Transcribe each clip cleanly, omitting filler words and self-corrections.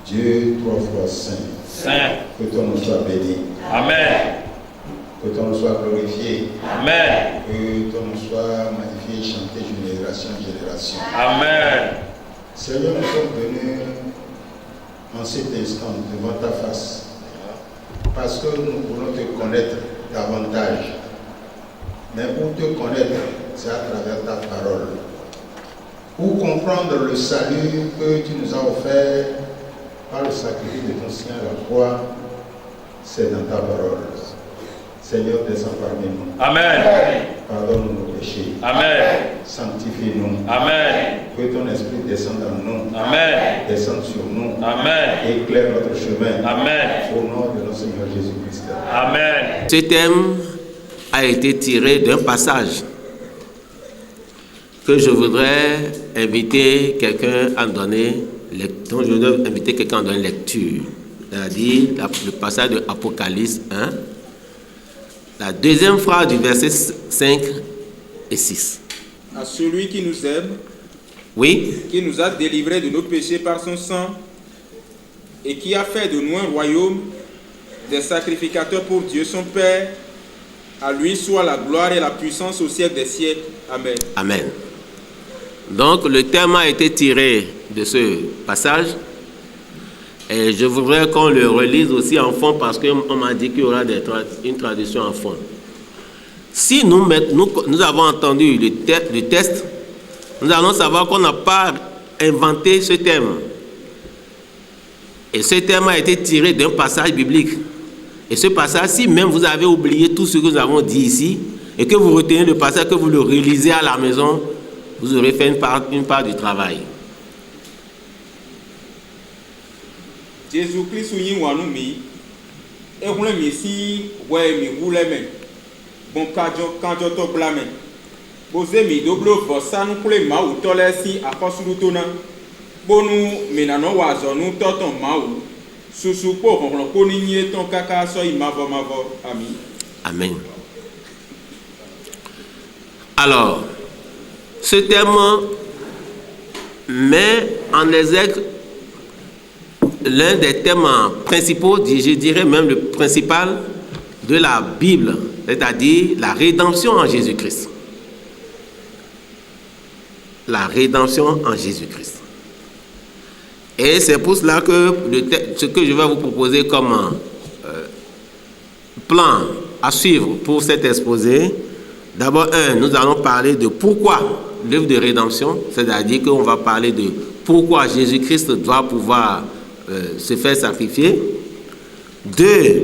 Dieu trois fois saint. Saint. Que ton nom soit béni. Amen. Que ton nom soit glorifié. Amen. Que ton nom soit magnifié et chanté génération en génération. Amen. Seigneur, nous sommes venus en cet instant devant ta face parce que nous voulons te connaître davantage. Mais pour te connaître, c'est à travers ta parole. Pour comprendre le salut que tu nous as offert par le sacrifice de ton Seigneur à la croix, c'est dans ta parole. Seigneur, descends parmi nous. Amen. Pardonne nos péchés. Amen. Sanctifie-nous. Amen. Que ton esprit descende en nous. Amen. Descende sur nous. Amen. Éclaire notre chemin. Amen. Au nom de notre Seigneur Jésus-Christ. Amen. Ce thème a été tiré d'un passage que je voudrais inviter quelqu'un à donner, dont je voudrais inviter quelqu'un à donner lecture. C'est-à-dire le passage de Apocalypse 1, la deuxième phrase du verset 5 et 6. À celui qui nous aime, Oui, qui nous a délivrés de nos péchés par son sang, et qui a fait de nous un royaume, des sacrificateurs pour Dieu son Père, à lui soit la gloire et la puissance au siècle des siècles. Amen. Amen. Donc le thème a été tiré de ce passage. Et je voudrais qu'on le relise aussi en fond parce qu'on m'a dit qu'il y aura une traduction en fond. Si nous avons entendu le texte, nous allons savoir qu'on n'a pas inventé ce thème. Et ce thème a été tiré d'un passage biblique. Et ce passage, si même vous avez oublié tout ce que nous avons dit ici, et que vous retenez le passage, que vous le relisez à la maison, vous aurez fait une part du travail. Jésus-Christ ou yin wanu mi, e wule mi si we mi wule me, bon kanjo to blame. Boze mi doblo vosanu kule ma u tole si akosulu tona. Bonu menano wazonu toton ma u. Susu po konklon ko ni nye ton kaka so imavo mavo. Amen. Amen. Alors, ce thème met en exergue l'un des thèmes principaux, je dirais même le principal de la Bible, c'est-à-dire la rédemption en Jésus-Christ. La rédemption en Jésus-Christ. Et c'est pour cela que ce que je vais vous proposer comme plan à suivre pour cet exposé, d'abord, nous allons parler de pourquoi l'œuvre de rédemption, c'est-à-dire qu'on va parler de pourquoi Jésus-Christ doit pouvoir se faire sacrifier. 2,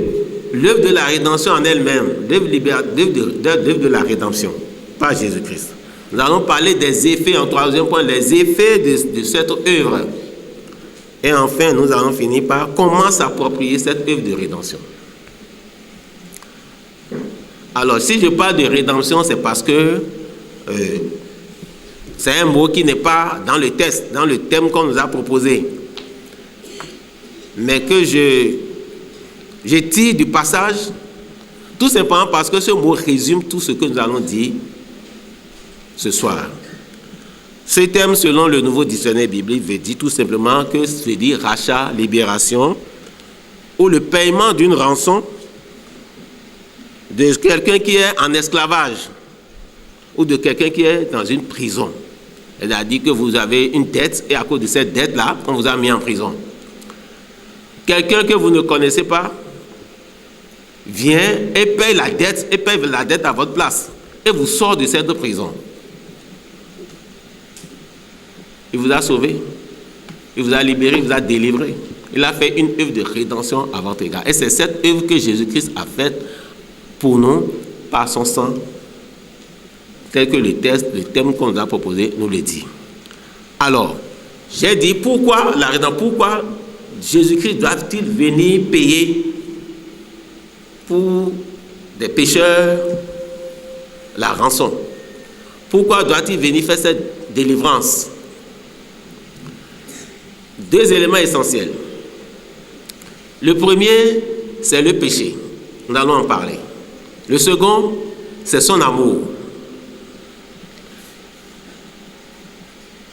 l'œuvre de la rédemption en elle-même, l'œuvre de la rédemption, pas Jésus-Christ. Nous allons parler des effets, en troisième point, les effets de cette œuvre. Et enfin, nous allons finir par comment s'approprier cette œuvre de rédemption. Alors, si je parle de rédemption, c'est parce que c'est un mot qui n'est pas dans le texte, dans le thème qu'on nous a proposé. Mais que je tire du passage, tout simplement parce que ce mot résume tout ce que nous allons dire ce soir. Ce thème, selon le nouveau dictionnaire biblique, veut dire tout simplement que ça veut dire rachat, libération, ou le paiement d'une rançon de quelqu'un qui est en esclavage, ou de quelqu'un qui est dans une prison. C'est-à-dire que vous avez une dette, et à cause de cette dette-là, on vous a mis en prison. Quelqu'un que vous ne connaissez pas vient et paye la dette à votre place et vous sort de cette prison. Il vous a sauvé, il vous a libéré, il vous a délivré. Il a fait une œuvre de rédemption à votre égard. Et c'est cette œuvre que Jésus-Christ a faite pour nous par son sang, tel que le thème qu'on nous a proposé nous le dit. Alors, j'ai dit pourquoi la rédemption, pourquoi Jésus-Christ doit-il venir payer pour des pécheurs la rançon? Pourquoi doit-il venir faire cette délivrance? 2 éléments essentiels. Le premier, c'est le péché. Nous allons en parler. Le second, c'est son amour.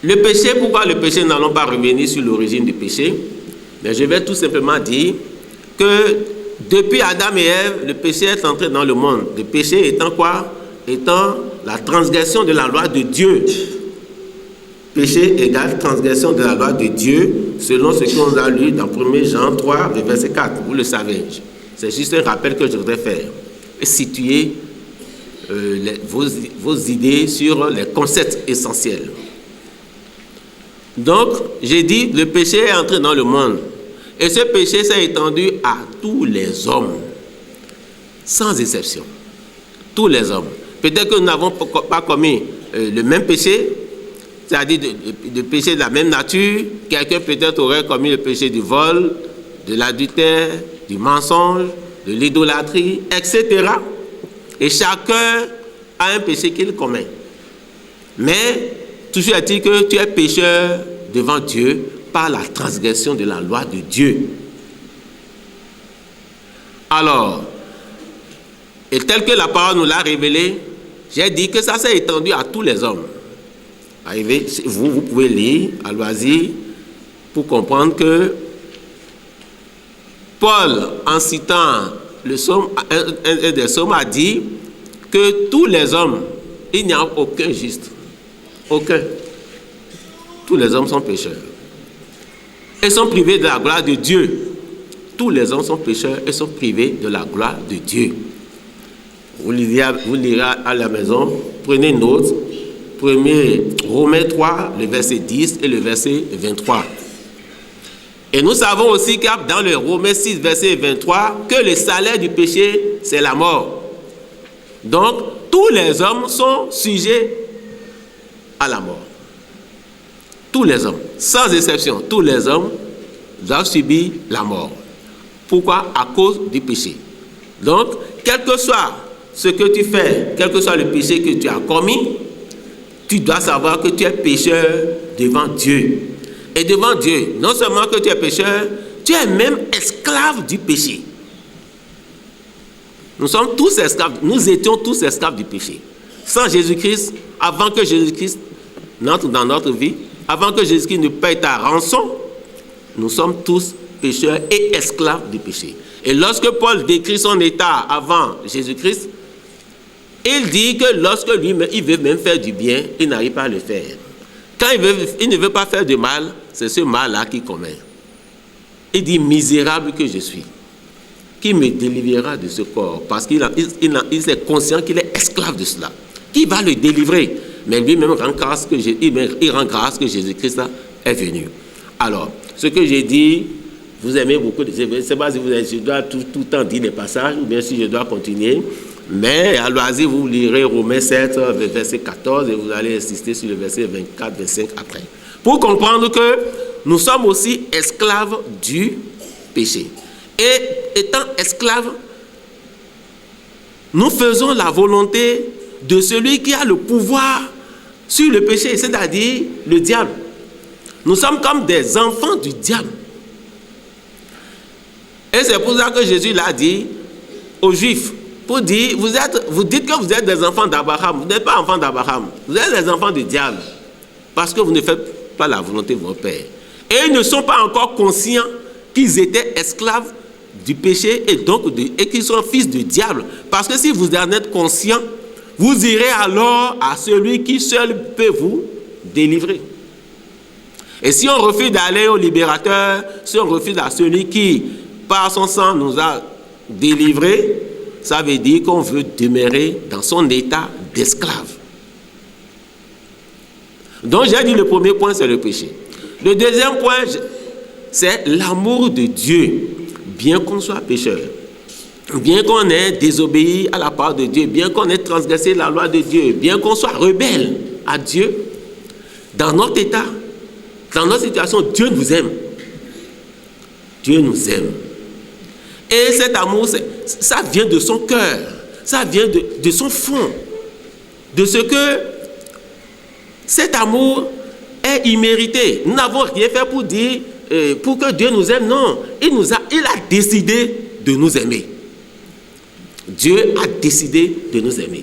Le péché, pourquoi le péché? Nous n'allons pas revenir sur l'origine du péché. Mais je vais tout simplement dire que depuis Adam et Ève, le péché est entré dans le monde. Le péché étant quoi? Étant la transgression de la loi de Dieu. Péché égale transgression de la loi de Dieu, selon ce qu'on a lu dans 1 Jean 3, verset 4. Vous le savez. C'est juste un rappel que je voudrais faire. Et situer vos idées sur les concepts essentiels. Donc, j'ai dit, le péché est entré dans le monde. Et ce péché s'est étendu à tous les hommes, sans exception. Tous les hommes. Peut-être que nous n'avons pas commis le même péché, c'est-à-dire de péché de la même nature. Quelqu'un peut-être aurait commis le péché du vol, de l'adultère, du mensonge, de l'idolâtrie, etc. Et chacun a un péché qu'il commet. Mais, toujours est-il que tu es pécheur devant Dieu par la transgression de la loi de Dieu. Alors, et tel que la parole nous l'a révélé, j'ai dit que ça s'est étendu à tous les hommes. Vous pouvez lire à loisir pour comprendre que Paul, en citant le psaume, un des psaumes, a dit que tous les hommes, il n'y a aucun juste. Aucun. Tous les hommes sont pécheurs. Et sont privés de la gloire de Dieu. Tous les hommes sont pécheurs et sont privés de la gloire de Dieu. Vous lirez à la maison, prenez note, 1 Romains 3, le verset 10 et le verset 23. Et nous savons aussi que dans le Romains 6, verset 23, que le salaire du péché, c'est la mort. Donc, tous les hommes sont sujets à la mort. Tous les hommes, sans exception, tous les hommes doivent subir la mort. Pourquoi? À cause du péché. Donc, quel que soit ce que tu fais, quel que soit le péché que tu as commis, tu dois savoir que tu es pécheur devant Dieu. Et devant Dieu, non seulement que tu es pécheur, tu es même esclave du péché. Nous sommes tous esclaves, nous étions tous esclaves du péché. Sans Jésus-Christ, avant que Jésus-Christ n'entre dans notre vie, avant que Jésus-Christ ne paye ta rançon, nous sommes tous pécheurs et esclaves du péché. Et lorsque Paul décrit son état avant Jésus-Christ, il dit que lorsque lui, il veut même faire du bien, il n'arrive pas à le faire. Quand il ne veut pas faire de mal, c'est ce mal-là qu'il commet. Il dit, misérable que je suis, qui me délivrera de ce corps? Parce qu'il est conscient qu'il est esclave de cela. Qui va le délivrer? Mais lui-même rend grâce il rend grâce que Jésus-Christ est venu. Alors, ce que j'ai dit, vous aimez beaucoup, je ne sais pas si je dois tout le temps dire des passages, ou bien si je dois continuer, mais à loisir, vous lirez Romains 7, verset 14, et vous allez insister sur le verset 24, 25 après. Pour comprendre que nous sommes aussi esclaves du péché. Et étant esclaves, nous faisons la volonté de celui qui a le pouvoir sur le péché, c'est-à-dire le diable. Nous sommes comme des enfants du diable. Et c'est pour ça que Jésus l'a dit aux Juifs, pour dire, vous dites que vous êtes des enfants d'Abraham, vous n'êtes pas enfants d'Abraham, vous êtes des enfants du diable, parce que vous ne faites pas la volonté de votre Père. Et ils ne sont pas encore conscients qu'ils étaient esclaves du péché et qu'ils sont fils du diable. Parce que si vous en êtes conscients, vous irez alors à celui qui seul peut vous délivrer. Et si on refuse d'aller au libérateur, si on refuse à celui qui, par son sang, nous a délivrés, ça veut dire qu'on veut demeurer dans son état d'esclave. Donc j'ai dit le premier point, c'est le péché. Le deuxième point, c'est l'amour de Dieu. Bien qu'on soit pécheur, bien qu'on ait désobéi à la parole de Dieu, bien qu'on ait transgressé la loi de Dieu, bien qu'on soit rebelle à Dieu, dans notre état, dans notre situation, Dieu nous aime. Dieu nous aime. Et cet amour, ça vient de son cœur, ça vient de son fond, de ce que cet amour est immérité. Nous n'avons rien fait pour dire, pour que Dieu nous aime, non. Il a décidé de nous aimer. Dieu a décidé de nous aimer.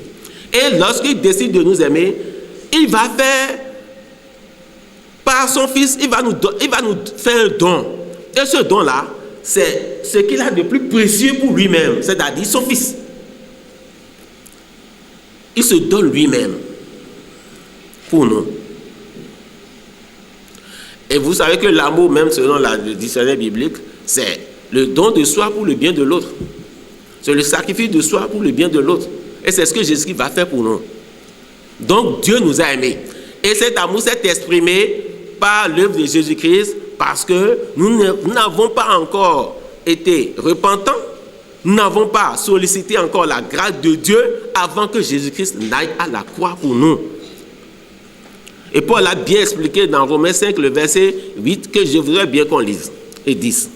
Et lorsqu'il décide de nous aimer, il va faire, par son Fils, il va nous faire un don. Et ce don-là, c'est ce qu'il a de plus précieux pour lui-même, c'est-à-dire son Fils. Il se donne lui-même pour nous. Et vous savez que l'amour, même selon le dictionnaire biblique, c'est le don de soi pour le bien de l'autre. C'est le sacrifice de soi pour le bien de l'autre. Et c'est ce que Jésus va faire pour nous. Donc Dieu nous a aimés. Et cet amour s'est exprimé par l'œuvre de Jésus-Christ parce que nous n'avons pas encore été repentants. Nous n'avons pas sollicité encore la grâce de Dieu avant que Jésus-Christ n'aille à la croix pour nous. Et Paul a bien expliqué dans Romains 5, le verset 8, que je voudrais bien qu'on lise et 10.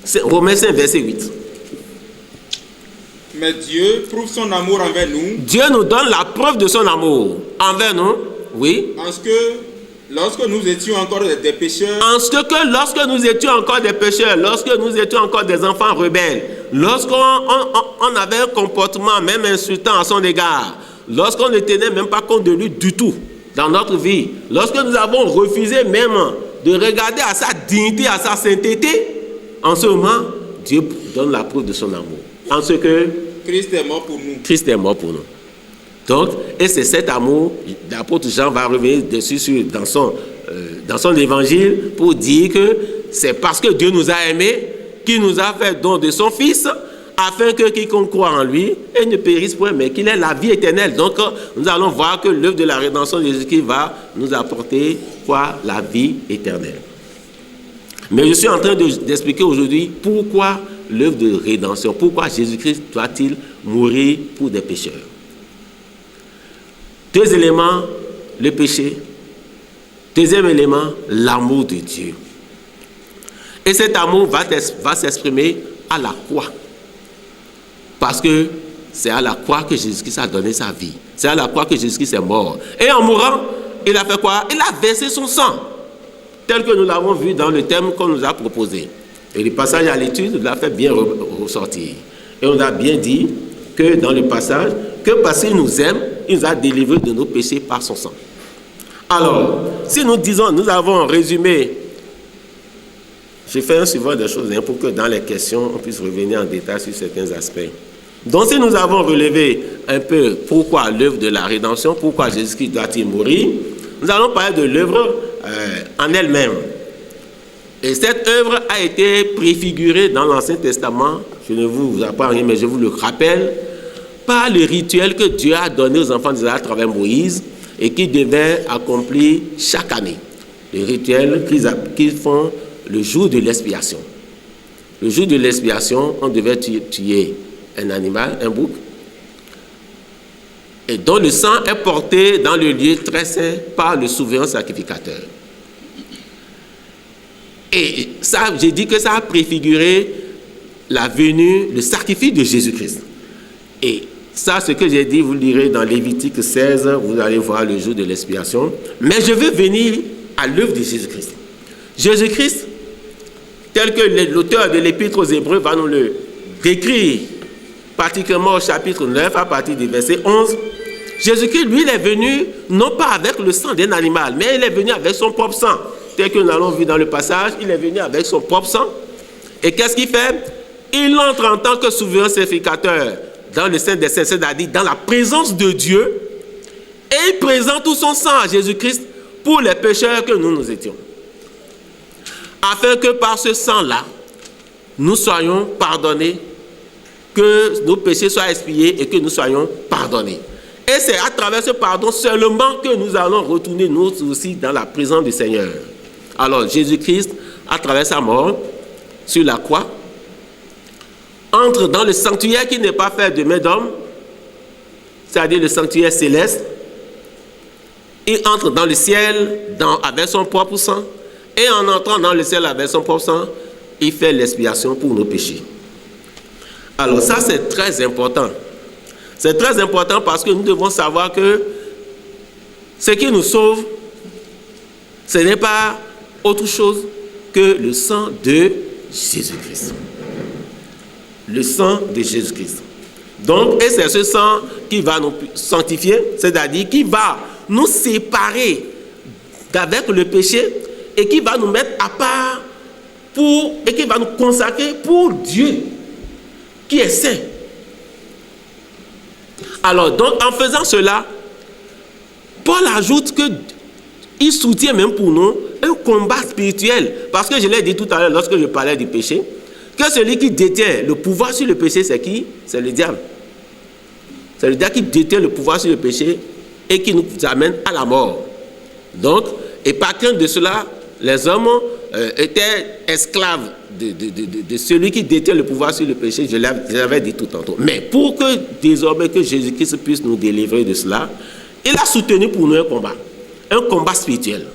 C'est Romains 5, verset 8. Mais Dieu prouve son amour envers nous. Dieu nous donne la preuve de son amour envers nous, oui. En ce que, lorsque nous étions encore des pécheurs, En ce que lorsque nous étions encore des pécheurs, lorsque nous étions encore des enfants rebelles, lorsqu'on avait un comportement même insultant à son égard, lorsqu'on ne tenait même pas compte de lui du tout dans notre vie, lorsque nous avons refusé même de regarder à sa dignité, à sa sainteté, en ce moment, Dieu donne la preuve de son amour. En ce que Christ est mort pour nous. Christ est mort pour nous. Donc, et c'est cet amour, l'apôtre Jean va revenir dessus dans son évangile pour dire que c'est parce que Dieu nous a aimés qu'il nous a fait don de son Fils afin que quiconque croit en lui et ne périsse point, mais qu'il ait la vie éternelle. Donc, nous allons voir que l'œuvre de la rédemption de Jésus-Christ va nous apporter quoi? La vie éternelle. Mais je suis en train d'expliquer aujourd'hui pourquoi l'œuvre de rédemption, pourquoi Jésus-Christ doit-il mourir pour des pécheurs. Deux éléments, le péché. Deuxième élément, l'amour de Dieu. Et cet amour va s'exprimer à la croix. Parce que c'est à la croix que Jésus-Christ a donné sa vie. C'est à la croix que Jésus-Christ est mort. Et en mourant, il a fait quoi? Il a versé son sang, tel que nous l'avons vu dans le thème qu'on nous a proposé. Et le passage à l'étude l'a fait bien ressortir. Et on a bien dit que dans le passage, que parce qu'il nous aime, il nous a délivrés de nos péchés par son sang. Alors, si nous disons, nous avons résumé, j'ai fait un suivant des choses pour que dans les questions, on puisse revenir en détail sur certains aspects. Donc, si nous avons relevé un peu pourquoi l'œuvre de la rédemption, pourquoi Jésus-Christ doit-il mourir, nous allons parler de l'œuvre en elle-même. Et cette œuvre a été préfigurée dans l'Ancien Testament, je ne vous apprends rien, mais je vous le rappelle, par le rituel que Dieu a donné aux enfants d'Israël à travers Moïse et qui devait accomplir chaque année. Le rituel qu'ils font le jour de l'expiation. Le jour de l'expiation, on devait tuer un animal, un bouc, et dont le sang est porté dans le lieu très saint par le souverain sacrificateur. Et ça, j'ai dit que ça a préfiguré la venue, le sacrifice de Jésus-Christ. Et ça, ce que j'ai dit, vous le lirez dans Lévitique 16, vous allez voir le jour de l'expiation. Mais je veux venir à l'œuvre de Jésus-Christ. Jésus-Christ, tel que l'auteur de l'Épître aux Hébreux va nous le décrire, particulièrement au chapitre 9, à partir du verset 11, Jésus-Christ, lui, il est venu, non pas avec le sang d'un animal, mais il est venu avec son propre sang. Tel que nous l'avons vu dans le passage, il est venu avec son propre sang. Et qu'est-ce qu'il fait? Il entre en tant que souverain sacrificateur dans le Saint des Saints, c'est-à-dire dans la présence de Dieu, et il présente tout son sang à Jésus-Christ pour les pécheurs que nous étions. Afin que par ce sang-là, nous soyons pardonnés, que nos péchés soient expiés et que nous soyons pardonnés. Et c'est à travers ce pardon seulement que nous allons retourner nous aussi dans la présence du Seigneur. Alors Jésus-Christ, à travers sa mort sur la croix, entre dans le sanctuaire qui n'est pas fait de main d'homme, c'est-à-dire le sanctuaire céleste. Il entre dans le ciel avec son propre sang, et en entrant dans le ciel avec son propre sang, il fait l'expiation pour nos péchés. Alors ça, c'est très important. C'est très important parce que nous devons savoir que ce qui nous sauve, ce n'est pas autre chose que le sang de Jésus-Christ. Le sang de Jésus-Christ. Donc, et c'est ce sang qui va nous sanctifier, c'est-à-dire qui va nous séparer d'avec le péché et qui va nous mettre à part et qui va nous consacrer pour Dieu, qui est saint. Alors, donc, en faisant cela, Paul ajoute qu'il soutient même pour nous un combat spirituel. Parce que je l'ai dit tout à l'heure lorsque je parlais du péché, que celui qui détient le pouvoir sur le péché, c'est qui? C'est le diable. C'est le diable qui détient le pouvoir sur le péché et qui nous amène à la mort. Donc, et par crainte de cela, les hommes étaient esclaves de celui qui détient le pouvoir sur le péché, je l'avais dit tout tantôt. Mais pour que désormais que Jésus-Christ puisse nous délivrer de cela, il a soutenu pour nous un combat spirituel.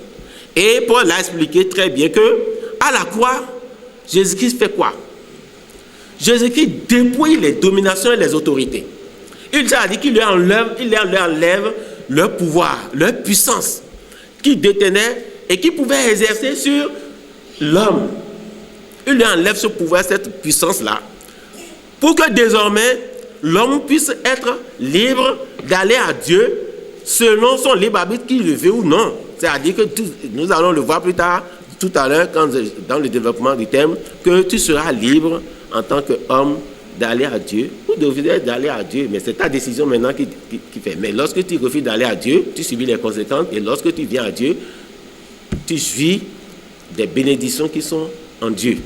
Et Paul a expliqué très bien que à la croix, Jésus-Christ fait quoi? Jésus-Christ dépouille les dominations et les autorités. Il a dit qu'il leur enlève leur pouvoir, leur puissance qu'ils détenaient et qu'ils pouvaient exercer sur l'homme. Il lui enlève ce pouvoir, cette puissance-là, pour que désormais l'homme puisse être libre d'aller à Dieu selon son libre arbitre, qu'il le veut ou non. C'est-à-dire que nous allons le voir plus tard, tout à l'heure, dans le développement du thème, que tu seras libre en tant qu'homme d'aller à Dieu, ou d'aller à Dieu, mais c'est ta décision maintenant qui fait. Mais lorsque tu refuses d'aller à Dieu, tu subis les conséquences, et lorsque tu viens à Dieu, tu jouis des bénédictions qui sont en Dieu.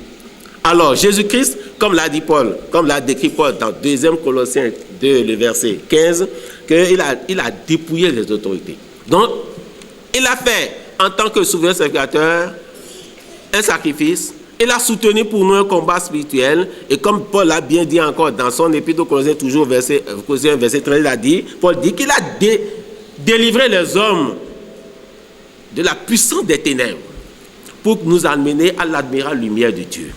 Alors, Jésus-Christ, comme l'a dit Paul, comme l'a décrit Paul dans 2 Colossiens 2, le verset 15, qu'il a dépouillé les autorités. Donc, il a fait, en tant que souverain sacrificateur, un sacrifice. Il a soutenu pour nous un combat spirituel. Et comme Paul l'a bien dit encore dans son épître aux Colossiens, toujours verset 13, il a dit, Paul dit qu'il a délivré les hommes de la puissance des ténèbres pour nous amener à l'admirable lumière de Dieu.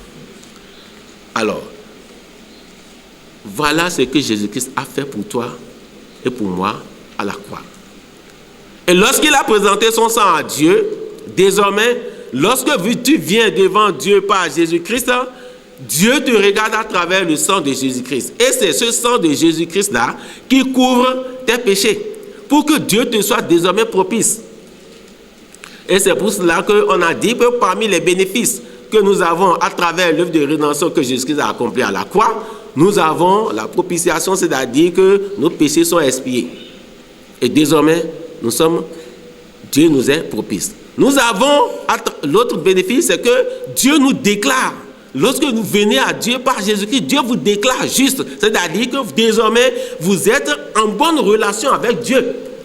Alors, voilà ce que Jésus-Christ a fait pour toi et pour moi à la croix. Et lorsqu'il a présenté son sang à Dieu, désormais, lorsque tu viens devant Dieu par Jésus-Christ, Dieu te regarde à travers le sang de Jésus-Christ. Et c'est ce sang de Jésus-Christ-là qui couvre tes péchés, pour que Dieu te soit désormais propice. Et c'est pour cela qu'on a dit que parmi les bénéfices que nous avons à travers l'œuvre de rédemption que Jésus-Christ a accomplie à la croix, nous avons la propitiation, c'est-à-dire que nos péchés sont expiés. Et désormais, Dieu nous est propice. Nous avons, l'autre bénéfice, c'est que Dieu nous déclare. Lorsque vous venez à Dieu par Jésus-Christ, Dieu vous déclare juste. C'est-à-dire que désormais, vous êtes en bonne relation avec Dieu.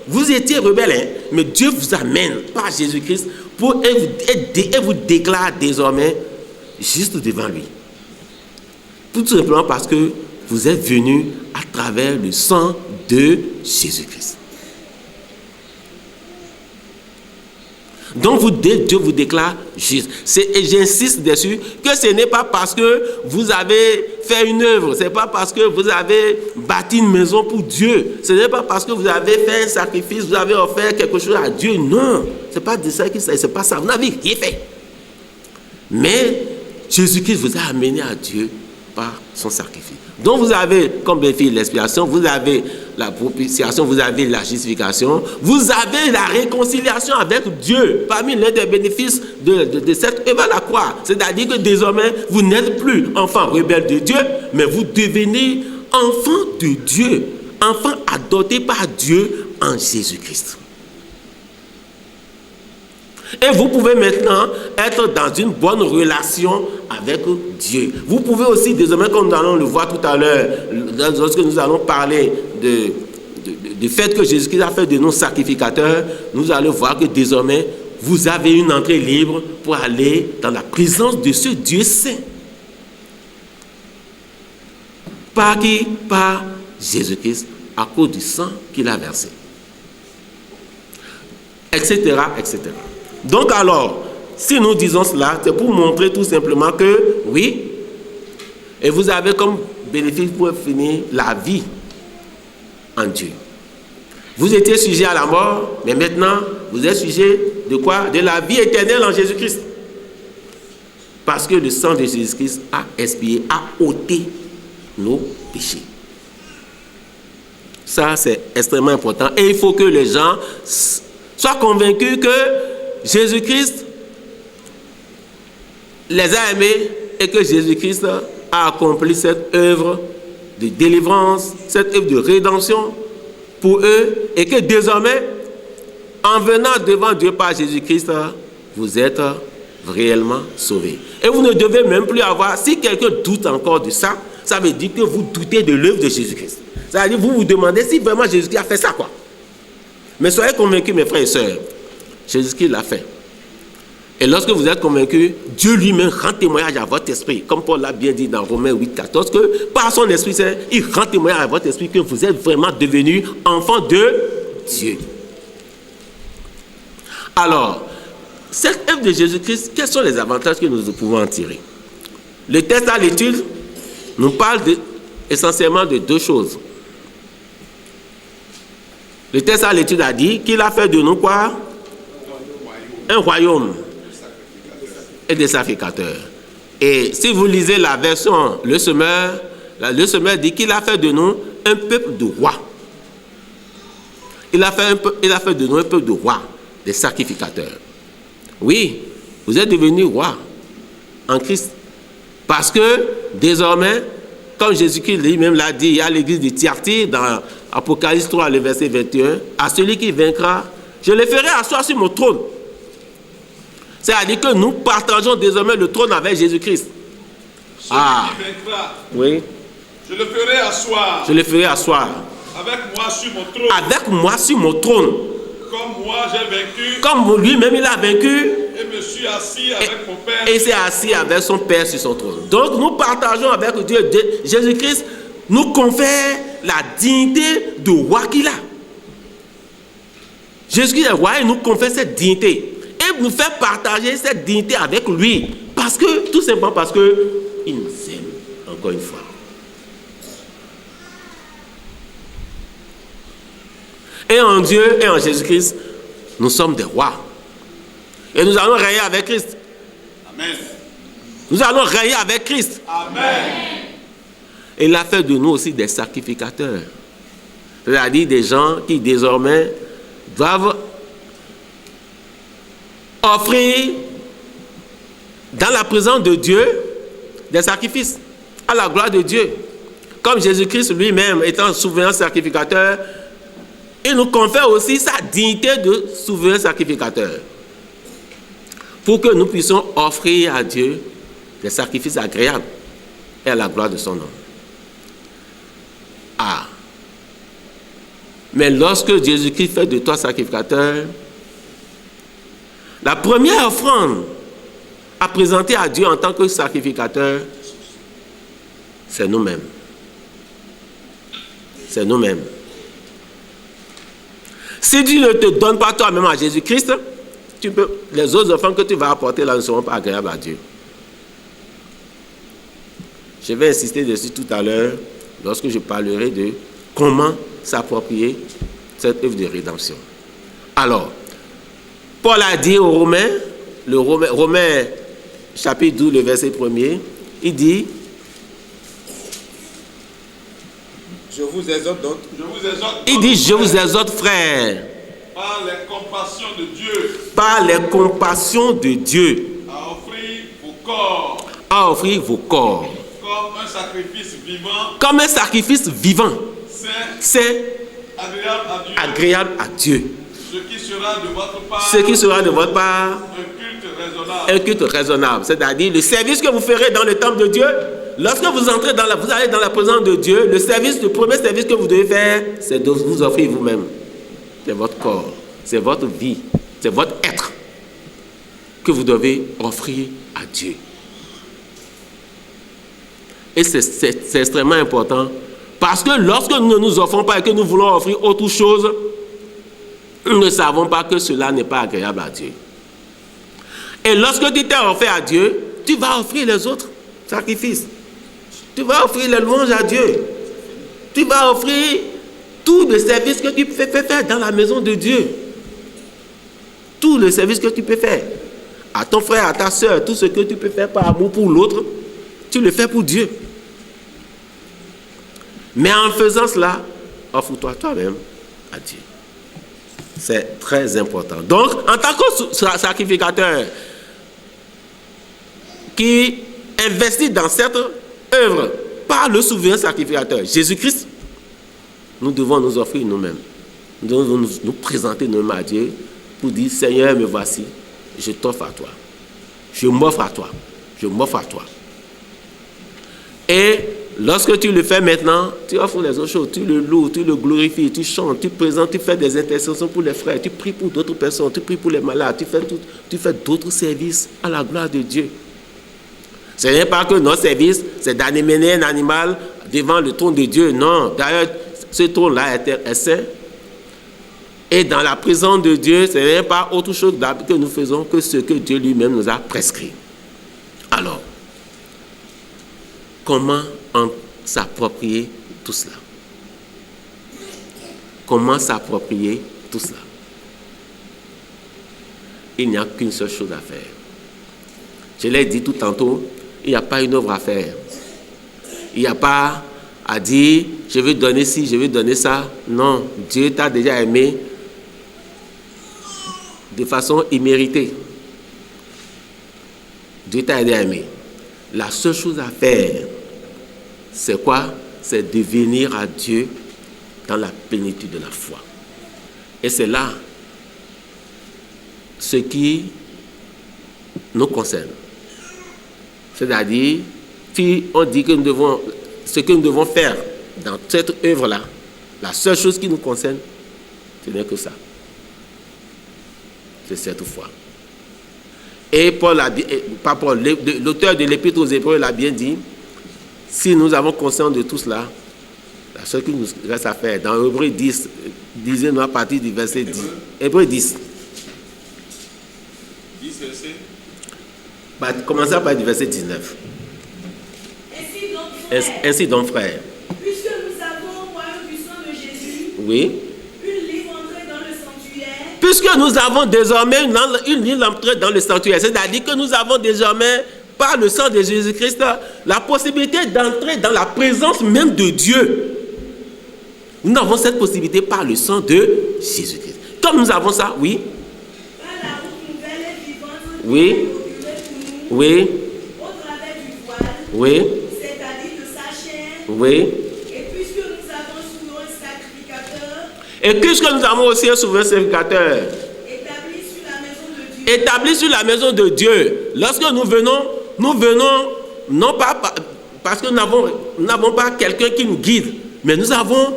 Vous étiez rebelle, mais Dieu vous amène par Jésus-Christ et vous déclare désormais juste devant lui. Tout simplement parce que vous êtes venus à travers le sang de Jésus-Christ. Donc Dieu vous déclare juste. Et j'insiste dessus que ce n'est pas parce que vous avez fait une œuvre, ce n'est pas parce que vous avez bâti une maison pour Dieu, ce n'est pas parce que vous avez fait un sacrifice, vous avez offert quelque chose à Dieu. Non, ce n'est pas de ça qu'il s'agit, ce n'est pas ça. Vous n'avez rien fait. Mais Jésus-Christ vous a amené à Dieu par son sacrifice. Donc vous avez comme bénéfice l'expiation, vous avez la propitiation, vous avez la justification, vous avez la réconciliation avec Dieu. Parmi l'un des bénéfices de cette œuvre à la croix, c'est-à-dire que désormais vous n'êtes plus enfant rebelle de Dieu, mais vous devenez enfant de Dieu, enfant adopté par Dieu en Jésus-Christ. Et vous pouvez maintenant être dans une bonne relation avec Dieu. Vous pouvez aussi, désormais, comme nous allons le voir tout à l'heure, lorsque nous allons parler du fait que Jésus-Christ a fait de nous sacrificateurs, nous allons voir que désormais, vous avez une entrée libre pour aller dans la présence de ce Dieu saint. Par qui? Par Jésus-Christ, à cause du sang qu'il a versé. Etc., etc. Donc alors, si nous disons cela, c'est pour montrer tout simplement que, oui, et vous avez comme bénéfice pour finir la vie en Dieu. Vous étiez sujet à la mort, mais maintenant, vous êtes sujet de quoi? De la vie éternelle en Jésus-Christ. Parce que le sang de Jésus-Christ a expié, a ôté nos péchés. Ça, c'est extrêmement important. Et il faut que les gens soient convaincus que Jésus-Christ les a aimés et que Jésus-Christ a accompli cette œuvre de délivrance, cette œuvre de rédemption pour eux, et que désormais, en venant devant Dieu par Jésus-Christ, vous êtes réellement sauvés. Et vous ne devez même plus avoir, si quelqu'un doute encore de ça, ça veut dire que vous doutez de l'œuvre de Jésus-Christ. Ça veut dire que vous vous demandez si vraiment Jésus-Christ a fait ça, quoi. Mais soyez convaincus, mes frères et sœurs, Jésus-Christ l'a fait. Et lorsque vous êtes convaincus, Dieu lui-même rend témoignage à votre esprit, comme Paul l'a bien dit dans Romains 8, 14, que par son esprit, il rend témoignage à votre esprit que vous êtes vraiment devenus enfants de Dieu. Alors, cette œuvre de Jésus-Christ, quels sont les avantages que nous pouvons en tirer? Le texte à l'étude nous parle essentiellement de deux choses. Le texte à l'étude a dit qu'il a fait de nous quoi? Un royaume et des sacrificateurs. Et si vous lisez la version Le Semeur dit qu'il a fait de nous un peuple de rois. Il a fait de nous un peuple de rois, des sacrificateurs. Oui, vous êtes devenus rois en Christ. Parce que désormais, comme Jésus-Christ lui-même l'a dit à l'église de Thyatire dans Apocalypse 3, le verset 21, à celui qui vaincra, je le ferai asseoir sur mon trône. C'est-à-dire que nous partageons désormais le trône avec Jésus-Christ. Celui qui vaincra, oui. Je le ferai asseoir. Je le ferai asseoir. Avec moi sur mon trône. Avec moi sur mon trône. Comme moi j'ai vaincu. Comme lui-même il a vaincu. Et me suis assis avec mon Père. Et il s'est assis avec son Père sur son trône. Donc nous partageons avec Dieu. Jésus-Christ nous confère la dignité de roi qu'il a. Jésus-Christ est roi et nous confère cette dignité. Et nous fait partager cette dignité avec lui. Parce que, tout simplement parce que il nous aime, encore une fois. Et en Dieu et en Jésus-Christ, nous sommes des rois. Et nous allons régner avec Christ. Amen. Nous allons régner avec Christ. Amen. Et il a fait de nous aussi des sacrificateurs. C'est-à-dire des gens qui désormais doivent offrir dans la présence de Dieu des sacrifices à la gloire de Dieu. Comme Jésus-Christ lui-même étant souverain sacrificateur, il nous confère aussi sa dignité de souverain sacrificateur pour que nous puissions offrir à Dieu des sacrifices agréables et à la gloire de son nom. Ah! Mais lorsque Jésus-Christ fait de toi sacrificateur, la première offrande à présenter à Dieu en tant que sacrificateur, c'est nous-mêmes. C'est nous-mêmes. Si Dieu ne te donne pas toi-même à Jésus-Christ, les autres offrandes que tu vas apporter là ne seront pas agréables à Dieu. Je vais insister dessus tout à l'heure lorsque je parlerai de comment s'approprier cette œuvre de rédemption. Alors, Paul a dit aux Romains, Romains chapitre 12, le verset 1er, il dit, Je vous exhorte donc. il dit, je vous exhorte, frères, Par les compassions de Dieu. Par les compassions de Dieu. À offrir vos corps. À offrir vos corps. Comme un sacrifice vivant. Comme un sacrifice vivant. Saint. Agréable à Dieu. Ce qui sera de votre part. Ce qui sera de votre part. Un culte raisonnable. Un culte raisonnable. C'est-à-dire le service que vous ferez dans le temple de Dieu. Lorsque vous entrez vous allez dans la présence de Dieu, le premier service que vous devez faire, c'est de vous offrir vous-même. C'est votre corps, c'est votre vie, c'est votre être que vous devez offrir à Dieu. Et c'est extrêmement important parce que lorsque nous ne nous offrons pas et que nous voulons offrir autre chose, nous ne savons pas que cela n'est pas agréable à Dieu. Et lorsque tu t'es offert à Dieu, tu vas offrir les autres sacrifices. Tu vas offrir les louanges à Dieu. Tu vas offrir tout le service que tu peux faire dans la maison de Dieu. Tout le service que tu peux faire. À ton frère, à ta soeur, tout ce que tu peux faire par amour pour l'autre, tu le fais pour Dieu. Mais en faisant cela, offre-toi toi-même à Dieu. C'est très important. Donc, en tant que sacrificateur, qui investit dans cette œuvre par le souverain sacrificateur, Jésus-Christ, nous devons nous offrir nous-mêmes. Nous devons nous présenter nous-mêmes à Dieu pour dire, Seigneur, me voici, je t'offre à toi. Je m'offre à toi. Je m'offre à toi. Et lorsque tu le fais maintenant, tu offres les autres choses, tu le loues, tu le glorifies, tu chantes, tu présentes, tu fais des intercessions pour les frères, tu pries pour d'autres personnes, tu pries pour les malades, tu fais d'autres services à la gloire de Dieu. Ce n'est pas que notre service, c'est d'amener un animal devant le trône de Dieu. Non, d'ailleurs, ce trône-là est saint. Et dans la présence de Dieu, ce n'est pas autre chose que nous faisons que ce que Dieu lui-même nous a prescrit. Alors, comment s'approprier tout cela? Comment s'approprier tout cela? Il n'y a qu'une seule chose à faire. Je l'ai dit tout tantôt, il n'y a pas une œuvre à faire. Il n'y a pas à dire, je vais donner ci, je vais donner ça. Non, Dieu t'a déjà aimé de façon imméritée. Dieu t'a aimé. La seule chose à faire, c'est quoi? C'est de venir à Dieu dans la plénitude de la foi. Et c'est là ce qui nous concerne. C'est-à-dire, si on dit que ce que nous devons faire dans cette œuvre-là, la seule chose qui nous concerne, ce n'est que ça. C'est cette foi. Et l'auteur de l'Épître aux Hébreux l'a bien dit, si nous avons conscience de tout cela, la seule qui nous reste à faire, dans Hébreux 10, disons-nous à partir du verset 10. Hébreux 10. 10 versets. Commençons par du verset 19. Ainsi donc, frères, puisque nous avons au moyen du sang de Jésus, oui, une libre entrée dans le sanctuaire, puisque nous avons désormais une libre entrée dans le sanctuaire, c'est-à-dire que nous avons désormais, par le sang de Jésus-Christ, la possibilité d'entrer dans la présence même de Dieu. Nous avons cette possibilité par le sang de Jésus-Christ. Comme nous avons ça, oui. par la route nouvelle et vivante, Oui. pour nous, Oui, au travers du voile, oui, c'est-à-dire de sa chair, oui. et puisque nous avons souvent un sacrificateur Et puisque nous avons aussi un souverain sacrificateur établi sur la maison de Dieu, lorsque nous venons non pas parce que nous n'avons pas quelqu'un qui nous guide, mais nous avons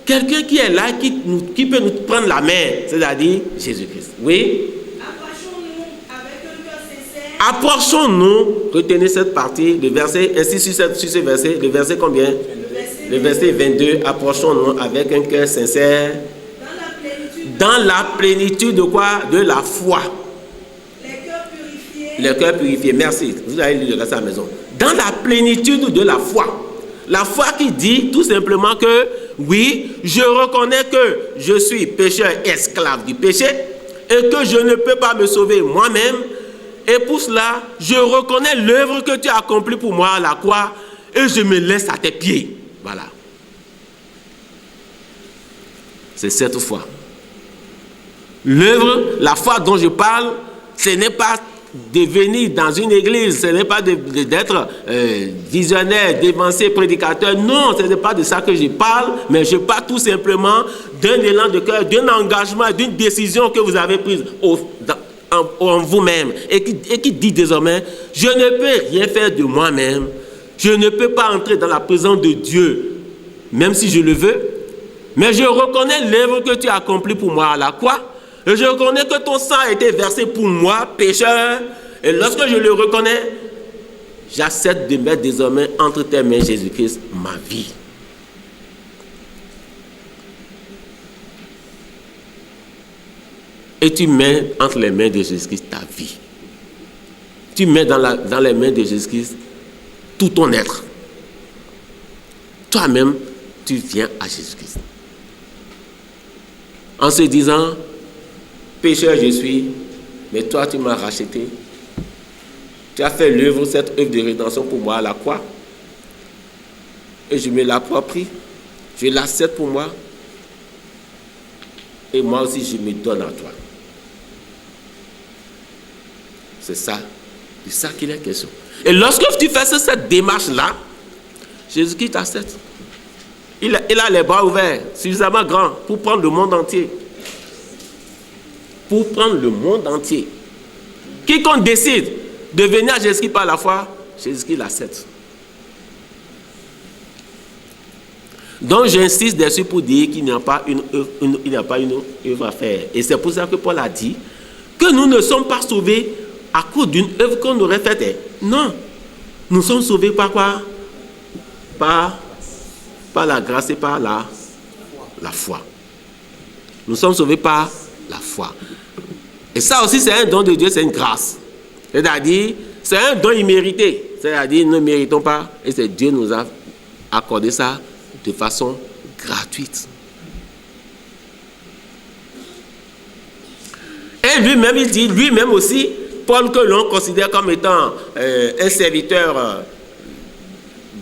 quelqu'un qui est là, qui peut nous prendre la main, c'est-à-dire Jésus-Christ. Oui. approchons-nous avec un cœur sincère, Approchons-nous, retenez cette partie, le verset, ainsi sur ce verset, le verset combien? Le verset 22, approchons-nous avec un cœur sincère, dans la plénitude de quoi? De la foi. Les cœurs purifiés, merci, vous allez lire le reste à la maison. Dans la plénitude de la foi. La foi qui dit tout simplement que, oui, je reconnais que je suis pécheur, esclave du péché, et que je ne peux pas me sauver moi-même, et pour cela, je reconnais l'œuvre que tu as accomplie pour moi à la croix, et je me laisse à tes pieds. Voilà. C'est cette foi. L'œuvre, la foi dont je parle, ce n'est pas de venir dans une église, ce n'est pas d'être visionnaire, d'évancer, prédicateur. Non, ce n'est pas de ça que je parle, mais je parle tout simplement d'un élan de cœur, d'un engagement, d'une décision que vous avez prise en vous-même et qui dit désormais, je ne peux rien faire de moi-même, je ne peux pas entrer dans la présence de Dieu, même si je le veux, mais je reconnais l'œuvre que tu as accomplie pour moi à la croix. Et je reconnais que ton sang a été versé pour moi, pécheur. Et lorsque je le reconnais, j'accepte de mettre désormais entre tes mains, Jésus-Christ, ma vie. Et tu mets entre les mains de Jésus-Christ ta vie. Tu mets dans les mains de Jésus-Christ tout ton être. Toi-même, tu viens à Jésus-Christ. En se disant, pécheur je suis, mais toi tu m'as racheté. Tu as fait l'œuvre, cette œuvre de rédemption pour moi à la croix. Et je me l'approprie. Je l'accepte pour moi. Et moi aussi je me donne à toi. C'est ça. C'est ça qu'il est question. Et lorsque tu fais cette démarche-là, Jésus-Christ t'accepte. Il a les bras ouverts, suffisamment grands pour prendre le monde entier. Pour prendre le monde entier. Quiconque décide de venir à Jésus-Christ par la foi, Jésus-Christ l'accepte. Donc j'insiste dessus pour dire qu'il n'y a pas une œuvre à faire. Et c'est pour ça que Paul a dit que nous ne sommes pas sauvés à cause d'une œuvre qu'on aurait faite. Non. Nous sommes sauvés par quoi? Par la grâce et par la foi. Nous sommes sauvés par la foi. Et ça aussi, c'est un don de Dieu, c'est une grâce. C'est-à-dire, c'est un don immérité. C'est-à-dire, nous ne méritons pas. Et c'est Dieu nous a accordé ça de façon gratuite. Et lui-même, il dit, lui-même aussi, Paul, que l'on considère comme étant un serviteur,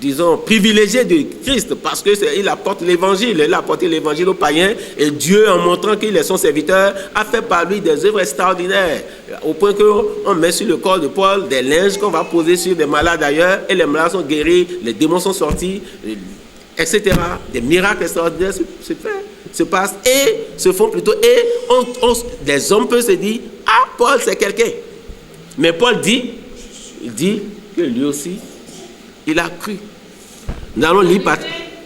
disons, privilégié de Christ, parce qu'il apporte l'évangile, il a apporté l'évangile aux païens, et Dieu, en montrant qu'il est son serviteur, a fait par lui des œuvres extraordinaires, au point qu'on met sur le corps de Paul des linges qu'on va poser sur des malades ailleurs, et les malades sont guéris, les démons sont sortis, etc. Des miracles extraordinaires se passent et se font plutôt, et des hommes peuvent se dire, ah, Paul c'est quelqu'un. Mais Paul dit que lui aussi, il a cru. Nous allons lire par...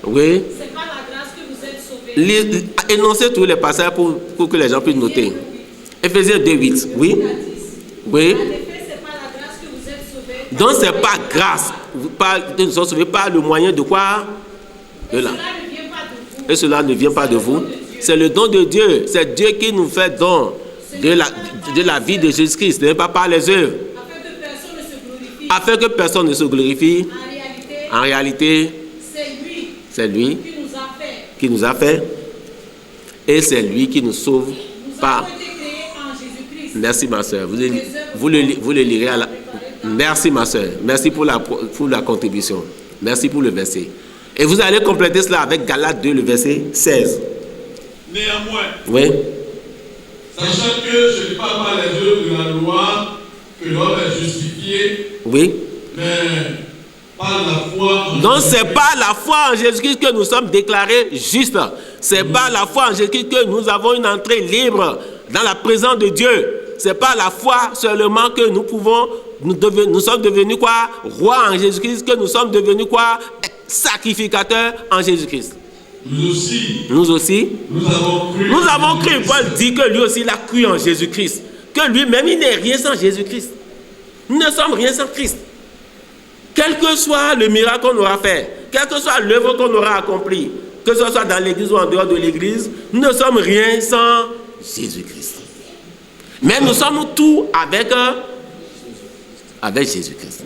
Oui. C'est pas la grâce que vous êtes sauvés. Énoncez tous les passages pour que les gens puissent noter. Éphésiens 2:8. Oui. Oui. En effet, c'est pas la grâce que vous êtes sauvés. Donc c'est pas grâce. Nous sommes sauvés par le moyen de quoi? De là. Et cela ne vient pas de vous. C'est le don de Dieu. C'est Dieu qui nous fait don de la vie de Jésus-Christ. Ce n'est pas par les œuvres. Afin que personne ne se glorifie. En réalité, c'est lui qui nous a fait. Et c'est lui qui nous sauve par. Merci ma soeur. Vous le lirez à la. Merci ma soeur. Merci pour la contribution. Merci pour le verset. Et vous allez compléter cela avec Galates 2, le verset 16. Néanmoins, oui. Sachant que ce n'est pas par les œuvres de la loi que l'homme est justifié, oui. Mais par la foi. Donc c'est par la foi en Jésus-Christ que nous sommes déclarés justes. C'est par la foi en Jésus-Christ que nous avons une entrée libre dans la présence de Dieu. C'est par la foi seulement que nous sommes devenus quoi? Rois en Jésus-Christ, que nous sommes devenus quoi? Sacrificateurs en Jésus-Christ. Nous aussi. Nous avons cru. Paul dit que lui aussi il a cru en Jésus-Christ. Que lui-même il n'est rien sans Jésus-Christ. Nous ne sommes rien sans Christ. Quel que soit le miracle qu'on aura fait, quelle que soit l'œuvre qu'on aura accomplie, que ce soit dans l'église ou en dehors de l'église, nous ne sommes rien sans Jésus-Christ. Mais nous sommes tout avec Jésus-Christ.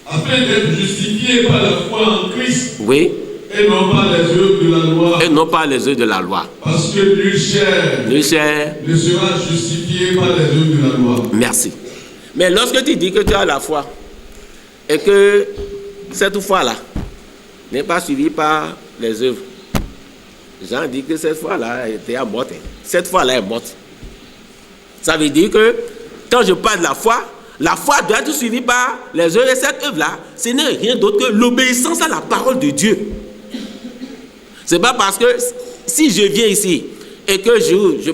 Afin d'être justifié par la foi en Christ. Oui. Et non pas les œuvres de la loi. Et non pas les œuvres de la loi. Parce que nul chair ne sera justifié par les œuvres de la loi. Merci. Mais lorsque tu dis que tu as la foi, et que cette foi-là n'est pas suivie par les œuvres, Jean dit que cette foi-là était morte. Cette foi-là est morte. Ça veut dire que quand je parle de la foi doit être suivie par les œuvres. Et cette œuvre-là, ce n'est rien d'autre que l'obéissance à la parole de Dieu. C'est pas parce que si je viens ici et que je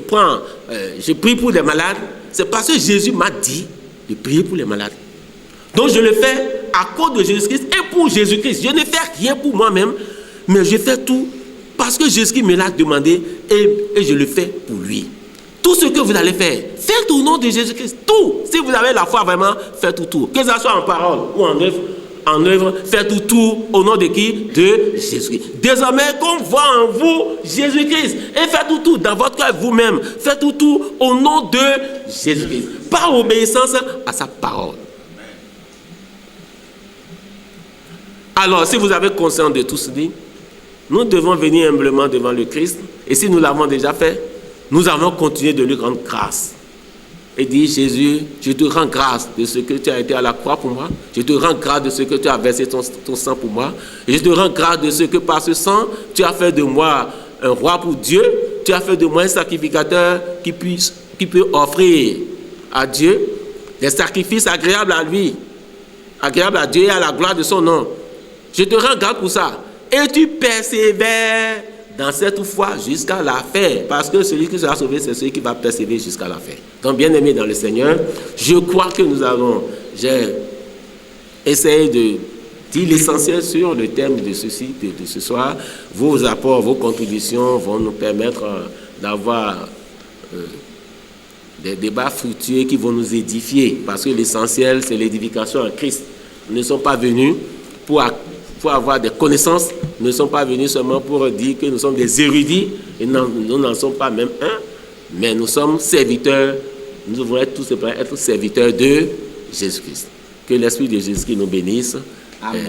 prie pour les malades, c'est parce que Jésus m'a dit de prier pour les malades. Donc je le fais à cause de Jésus-Christ et pour Jésus-Christ. Je ne fais rien pour moi-même, mais je fais tout parce que Jésus-Christ me l'a demandé et je le fais pour lui. Tout ce que vous allez faire, faites au nom de Jésus-Christ. Tout. Si vous avez la foi vraiment, faites tout. Que ce soit en parole ou en œuvre, faites tout au nom de qui? De Jésus-Christ. Désormais, qu'on voit en vous Jésus-Christ. Et faites tout dans votre cœur vous-même. Faites tout au nom de Jésus-Christ. Par obéissance à sa parole. Alors, si vous avez conscience de tout cela, nous devons venir humblement devant le Christ. Et si nous l'avons déjà fait, nous allons continuer de lui rendre grâce. Et dire, Jésus, je te rends grâce de ce que tu as été à la croix pour moi. Je te rends grâce de ce que tu as versé ton sang pour moi. Et je te rends grâce de ce que par ce sang, tu as fait de moi un roi pour Dieu. Tu as fait de moi un sacrificateur qui peut offrir à Dieu des sacrifices agréables à lui. agréable à Dieu et à la gloire de son nom. Je te rends grâce pour ça. Et tu persévères dans cette foi jusqu'à la fin. Parce que celui qui sera sauvé, c'est celui qui va persévérer jusqu'à la fin. Donc, bien aimé dans le Seigneur, je crois que j'ai essayé de dire l'essentiel sur le thème de ceci, de ce soir. Vos apports, vos contributions vont nous permettre d'avoir des débats fructueux qui vont nous édifier. Parce que l'essentiel, c'est l'édification en Christ. Nous ne sommes pas venus pour avoir des connaissances, nous ne sommes pas venus seulement pour dire que nous sommes des érudits, et nous n'en sommes pas même un, mais nous sommes serviteurs, nous devons être tout simplement être serviteurs de Jésus-Christ. Que l'Esprit de Jésus-Christ nous bénisse. Amen.